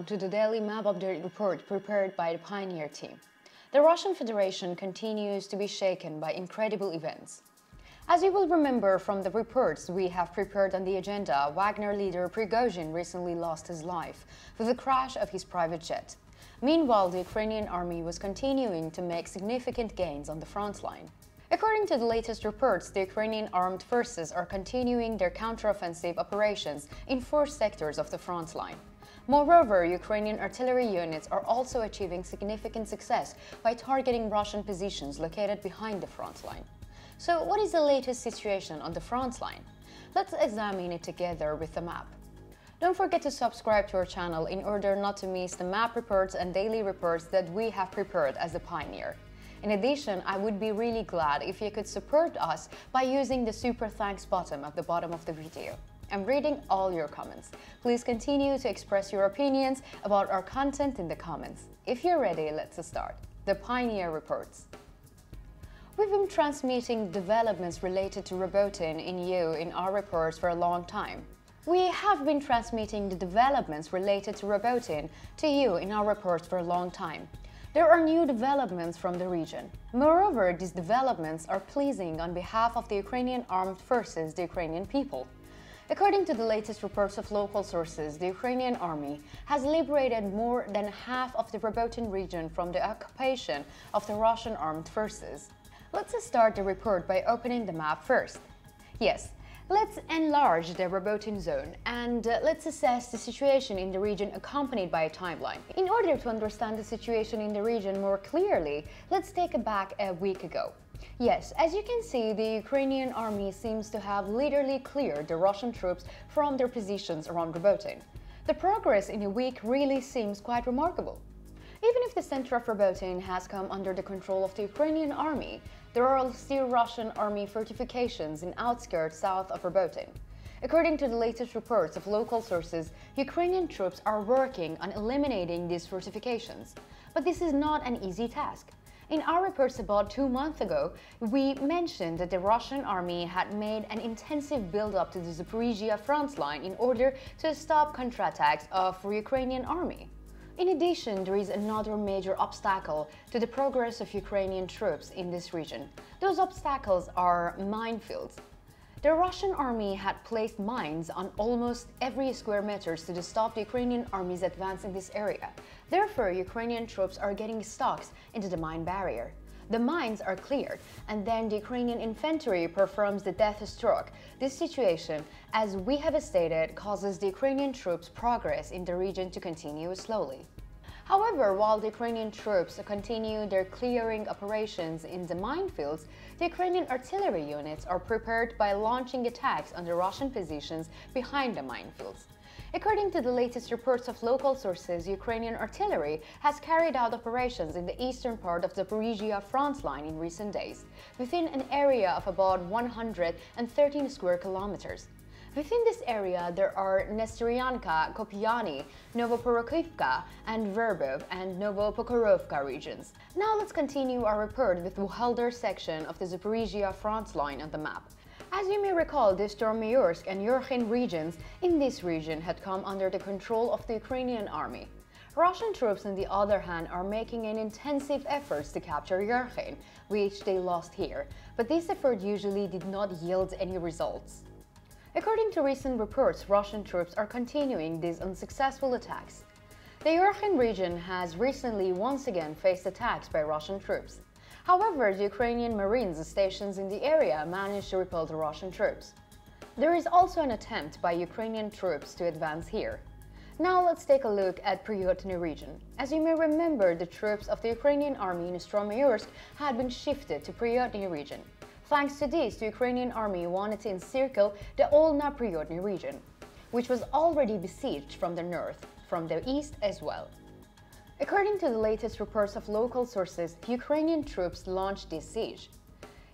to the daily map update report prepared by the Pioneer team. The Russian Federation continues to be shaken by incredible events. As you will remember from the reports we have prepared on the agenda, Wagner leader PRigozhin recently lost his life with the crash of his private jet. Meanwhile, the Ukrainian army was continuing to make significant gains on the front line. According to the latest reports, the Ukrainian Armed Forces are continuing their counteroffensive operations in 4 sectors of the front line. Moreover, Ukrainian artillery units are also achieving significant success by targeting Russian positions located behind the front line. So, what is the latest situation on the front line? Let's examine it together with the map. Don't forget to subscribe to our channel in order not to miss the map reports and daily reports that we have prepared as the Pioneer. In addition, I would be really glad if you could support us by using the super thanks button at the bottom of the video. I'm reading all your comments. Please continue to express your opinions about our content in the comments. If you're ready, let's start. The Pioneer reports. We've been transmitting developments related to Robotyne in our reports for a long time. We have been transmitting the developments related to Robotyne to you in our reports for a long time. There are new developments from the region. Moreover, these developments are pleasing on behalf of the Ukrainian Armed Forces, the Ukrainian people. According to the latest reports of local sources, the Ukrainian army has liberated more than half of the Robotyne region from the occupation of the Russian Armed Forces. Let's start the report by opening the map first. Yes, let's enlarge the Robotyne zone and let's assess the situation in the region accompanied by a timeline. In order to understand the situation in the region more clearly, let's take it back a week ago. Yes, as you can see, the Ukrainian army seems to have literally cleared the Russian troops from their positions around Robotyne. The progress in a week really seems quite remarkable. Even if the center of Robotyne has come under the control of the Ukrainian army, there are still Russian army fortifications in outskirts south of Robotyne. According to the latest reports of local sources, Ukrainian troops are working on eliminating these fortifications. But this is not an easy task. In our reports about 2 months ago, we mentioned that the Russian army had made an intensive build-up to the Zaporizhia front line in order to stop counterattacks of the Ukrainian army. In addition, there is another major obstacle to the progress of Ukrainian troops in this region. Those obstacles are minefields. The Russian army had placed mines on almost every square meter to stop the Ukrainian army's advance in this area. Therefore, Ukrainian troops are getting stuck into the mine barrier. The mines are cleared, and then the Ukrainian infantry performs the death stroke. This situation, as we have stated, causes the Ukrainian troops' progress in the region to continue slowly. However, while the Ukrainian troops continue their clearing operations in the minefields, the Ukrainian artillery units are prepared by launching attacks on the Russian positions behind the minefields. According to the latest reports of local sources, Ukrainian artillery has carried out operations in the eastern part of the Zaporizhia front line in recent days, within an area of about 113 square kilometers. Within this area, there are Nesteryanka, Kopyani, Novoporokivka, and Verbov and Novopokrovka regions. Now let's continue our report with the Wuhldar section of the Zaporizhia front line on the map. As you may recall, the Stormyorsk and Yerkhin regions in this region had come under the control of the Ukrainian army. Russian troops, on the other hand, are making an intensive efforts to capture Yerkhin, which they lost here, but this effort usually did not yield any results. According to recent reports, Russian troops are continuing these unsuccessful attacks. The Yerkhin region has recently once again faced attacks by Russian troops. However, the Ukrainian Marines stationed in the area managed to repel the Russian troops. There is also an attempt by Ukrainian troops to advance here. Now let's take a look at PRigozhin region. As you may remember, the troops of the Ukrainian army in Stormyorsk had been shifted to PRigozhin region. Thanks to this, the Ukrainian army wanted to encircle the Olna PRigozhin region, which was already besieged from the north, from the east as well. According to the latest reports of local sources, Ukrainian troops launched this siege.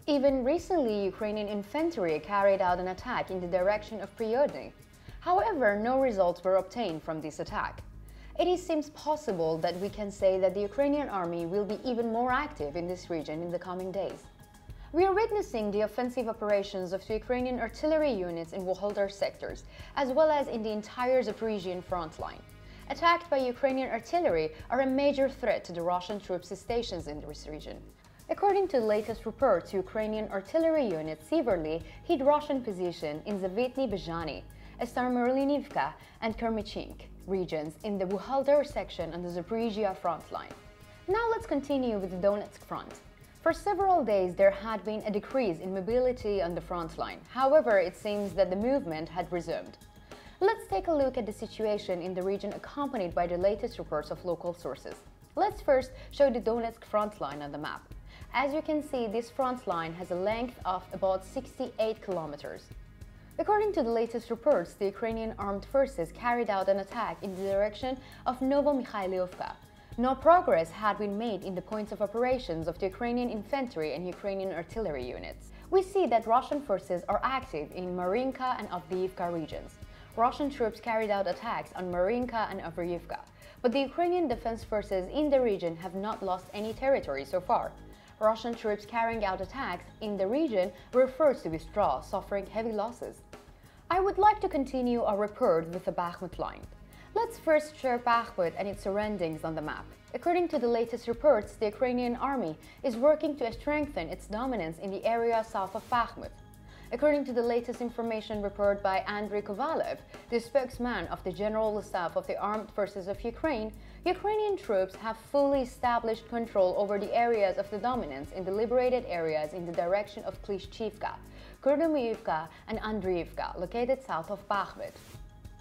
Even recently, Ukrainian infantry carried out an attack in the direction of PRigozhin. However, no results were obtained from this attack. It seems possible that we can say that the Ukrainian army will be even more active in this region in the coming days. We are witnessing the offensive operations of the Ukrainian artillery units in Wuhldar sectors, as well as in the entire Zaporizhian front line. attacked by Ukrainian artillery, are a major threat to the Russian troops stationed in this region. According to the latest reports, Ukrainian artillery units severely hit Russian positions in Zavitny Bezhany, Staromyrnivka and Kermichinsk regions in the Buhaldar section on the Zaporizhia front line. Now let's continue with the Donetsk front. For several days there had been a decrease in mobility on the front line. However, it seems that the movement had resumed. Let's take a look at the situation in the region accompanied by the latest reports of local sources. Let's first show the Donetsk front line on the map. As you can see, this front line has a length of about 68 kilometers. According to the latest reports, the Ukrainian Armed Forces carried out an attack in the direction of Novomikhailovka. No progress had been made in the points of operations of the Ukrainian infantry and Ukrainian artillery units. We see that Russian forces are active in Marinka and Avdiivka regions. Russian troops carried out attacks on Marinka and Avdiivka, but the Ukrainian defense forces in the region have not lost any territory so far. Russian troops carrying out attacks in the region were forced to withdraw, suffering heavy losses. I would like to continue our report with the Bakhmut line. Let's first share Bakhmut and its surroundings on the map. According to the latest reports, the Ukrainian army is working to strengthen its dominance in the area south of Bakhmut. According to the latest information report by Andriy Kovalev, the spokesman of the General Staff of the Armed Forces of Ukraine, Ukrainian troops have fully established control over the areas of the dominance in the liberated areas in the direction of Klishchivka, Kurdyivka and Andriivka, located south of Bakhmut.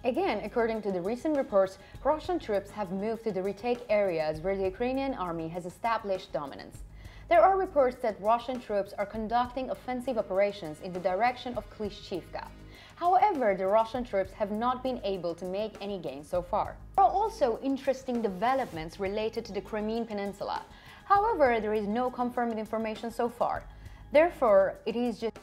Again, according to the recent reports, Russian troops have moved to the retake areas where the Ukrainian army has established dominance. There are reports that Russian troops are conducting offensive operations in the direction of Klishchivka. However, the Russian troops have not been able to make any gains so far. There are also interesting developments related to the Crimean Peninsula. However, there is no confirmed information so far. Therefore, it is just